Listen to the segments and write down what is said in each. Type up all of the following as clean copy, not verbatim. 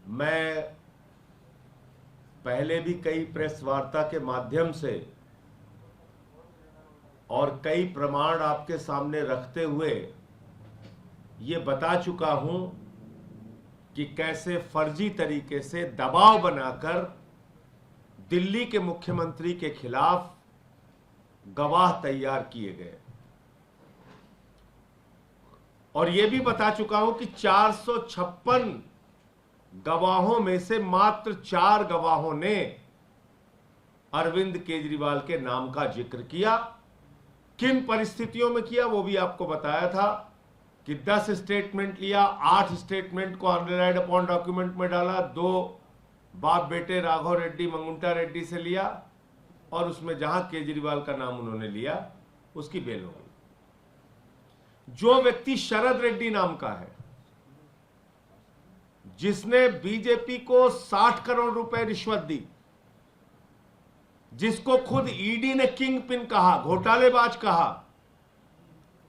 मैं पहले भी कई प्रेस वार्ता के माध्यम से और कई प्रमाण आपके सामने रखते हुए ये बता चुका हूं कि कैसे फर्जी तरीके से दबाव बनाकर दिल्ली के मुख्यमंत्री के खिलाफ गवाह तैयार किए गए, और यह भी बता चुका हूं कि 456 गवाहों में से मात्र 4 गवाहों ने अरविंद केजरीवाल के नाम का जिक्र किया। किन परिस्थितियों में किया वो भी आपको बताया था कि 10 स्टेटमेंट लिया, 8 स्टेटमेंट को अनरिलाइड अपॉन डॉक्यूमेंट में डाला, 2 बाप बेटे राघव रेड्डी मंगुंटा रेड्डी से लिया, और उसमें जहां केजरीवाल का नाम उन्होंने लिया उसकी बेल हो गई। जो व्यक्ति शरद रेड्डी नाम का है, जिसने बीजेपी को 60 करोड़ रुपए रिश्वत दी, जिसको खुद ईडी ने किंग पिन कहा, घोटालेबाज कहा,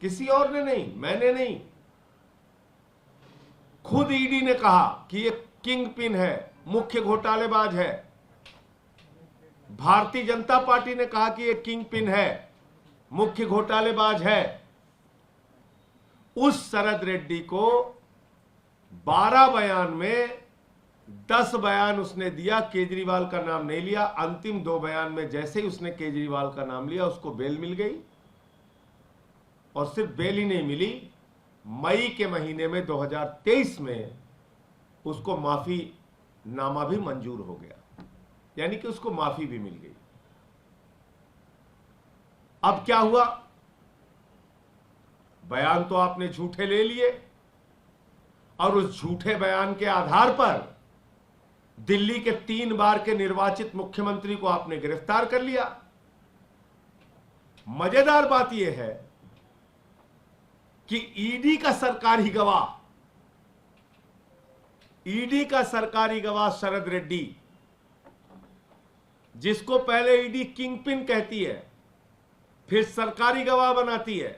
किसी और ने नहीं, मैंने नहीं, खुद ईडी ने कहा कि ये किंग पिन है, मुख्य घोटालेबाज है। भारतीय जनता पार्टी ने कहा कि ये किंग पिन है, मुख्य घोटालेबाज है। उस शरद रेड्डी को 12 बयान में 10 बयान उसने दिया, केजरीवाल का नाम नहीं लिया। अंतिम 2 बयान में जैसे ही उसने केजरीवाल का नाम लिया उसको बेल मिल गई, और सिर्फ बेल ही नहीं मिली, मई के महीने में 2023 में उसको माफी नामा भी मंजूर हो गया, यानी कि उसको माफी भी मिल गई। अब क्या हुआ? बयान तो आपने झूठे ले लिए, और उस झूठे बयान के आधार पर दिल्ली के 3 बार के निर्वाचित मुख्यमंत्री को आपने गिरफ्तार कर लिया। मजेदार बात यह है कि ईडी का सरकारी गवाह शरद रेड्डी, जिसको पहले ईडी किंग पिन कहती है, फिर सरकारी गवाह बनाती है,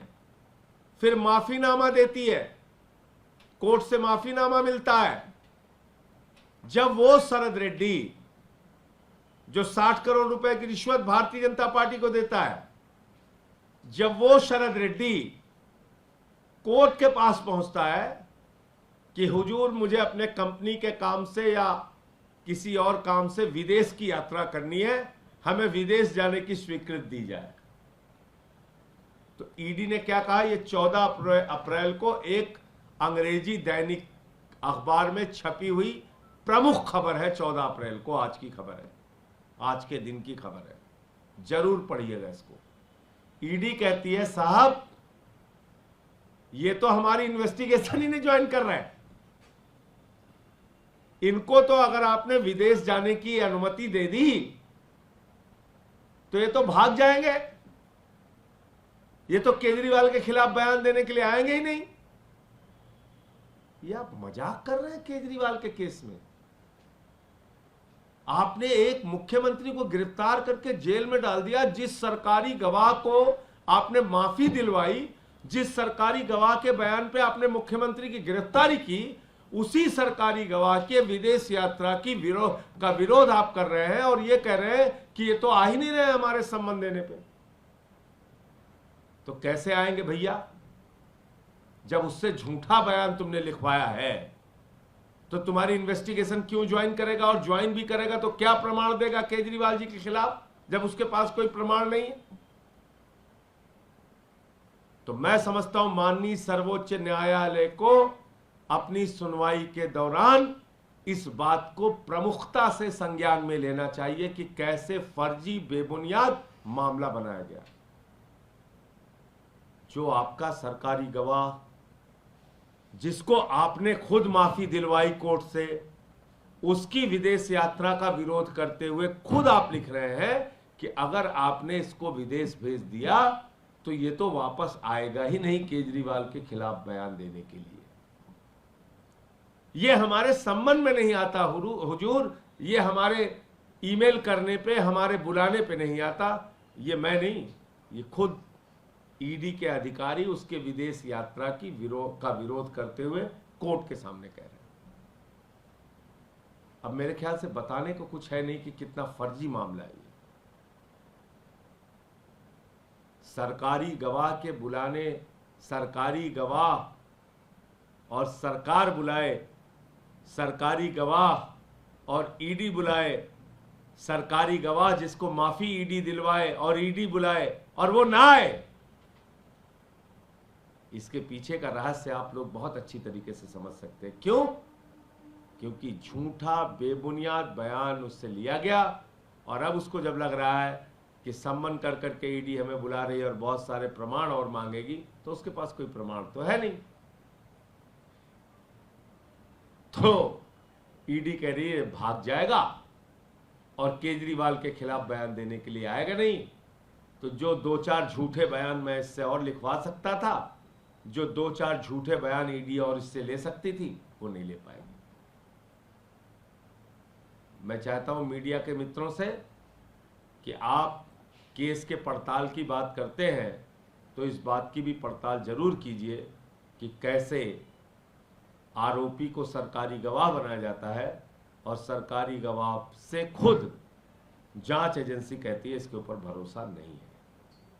फिर माफीनामा देती है, कोर्ट से माफीनामा मिलता है। जब वो शरद रेड्डी जो 60 करोड़ रुपए की रिश्वत भारतीय जनता पार्टी को देता है, जब वो शरद रेड्डी कोर्ट के पास पहुंचता है कि हुजूर मुझे अपने कंपनी के काम से या किसी और काम से विदेश की यात्रा करनी है, हमें विदेश जाने की स्वीकृति दी जाए, तो ईडी ने क्या कहा? ये 14 अप्रैल को एक अंग्रेजी दैनिक अखबार में छपी हुई प्रमुख खबर है। 14 अप्रैल को आज की खबर है, आज के दिन की खबर है, जरूर पढ़िएगा इसको। ईडी कहती है साहब ये तो हमारी इन्वेस्टिगेशन ही नहीं ज्वाइन कर रहा है, इनको तो अगर आपने विदेश जाने की अनुमति दे दी तो ये तो भाग जाएंगे, ये तो केजरीवाल के खिलाफ बयान देने के लिए आएंगे ही नहीं। ये आप मजाक कर रहे हैं केजरीवाल के केस में। आपने एक मुख्यमंत्री को गिरफ्तार करके जेल में डाल दिया, जिस सरकारी गवाह को आपने माफी दिलवाई, जिस सरकारी गवाह के बयान पे आपने मुख्यमंत्री की गिरफ्तारी की, उसी सरकारी गवाह के विदेश यात्रा की विरोध आप कर रहे हैं, और ये कह रहे हैं कि ये तो आ ही नहीं रहे हमारे संबंध देने पे। तो कैसे आएंगे भैया? जब उससे झूठा बयान तुमने लिखवाया है तो तुम्हारी इन्वेस्टिगेशन क्यों ज्वाइन करेगा? और ज्वाइन भी करेगा तो क्या प्रमाण देगा केजरीवाल जी के खिलाफ, जब उसके पास कोई प्रमाण नहीं है? तो मैं समझता हूं माननीय सर्वोच्च न्यायालय को अपनी सुनवाई के दौरान इस बात को प्रमुखता से संज्ञान में लेना चाहिए कि कैसे फर्जी बेबुनियाद मामला बनाया गया। जो आपका सरकारी गवाह, जिसको आपने खुद माफी दिलवाई कोर्ट से, उसकी विदेश यात्रा का विरोध करते हुए खुद आप लिख रहे हैं कि अगर आपने इसको विदेश भेज दिया तो ये तो वापस आएगा ही नहीं केजरीवाल के खिलाफ बयान देने के लिए। ये हमारे संबंध में नहीं आता हुजूर, ये हमारे ईमेल करने पे, हमारे बुलाने पे नहीं आता। ये मैं नहीं, ये खुद ईडी के अधिकारी उसके विदेश यात्रा की विरोध करते हुए कोर्ट के सामने कह रहे हैं। अब मेरे ख्याल से बताने को कुछ है नहीं कि कितना फर्जी मामला है। सरकारी गवाह के बुलाने, सरकारी गवाह और सरकार बुलाए, सरकारी गवाह और ईडी बुलाए, सरकारी गवाह जिसको माफी ईडी दिलवाए और ईडी बुलाए और वो ना आए। इसके पीछे का रहस्य आप लोग बहुत अच्छी तरीके से समझ सकते हैं। क्यों? क्योंकि झूठा बेबुनियाद बयान उससे लिया गया और अब उसको जब लग रहा है कि सम्मन कर करके ईडी हमें बुला रही है और बहुत सारे प्रमाण और मांगेगी, तो उसके पास कोई प्रमाण तो है नहीं। तो ईडी कह रही है भाग जाएगा और केजरीवाल के खिलाफ बयान देने के लिए आएगा नहीं। तो जो 2-4 झूठे बयान मैं इससे और लिखवा सकता था, जो 2-4 झूठे बयान ईडी और इससे ले सकती थी, वो नहीं ले पाएगी। मैं चाहता हूं मीडिया के मित्रों से कि आप केस के पड़ताल की बात करते हैं तो इस बात की भी पड़ताल जरूर कीजिए कि कैसे आरोपी को सरकारी गवाह बनाया जाता है और सरकारी गवाह से खुद जांच एजेंसी कहती है इसके ऊपर भरोसा नहीं है।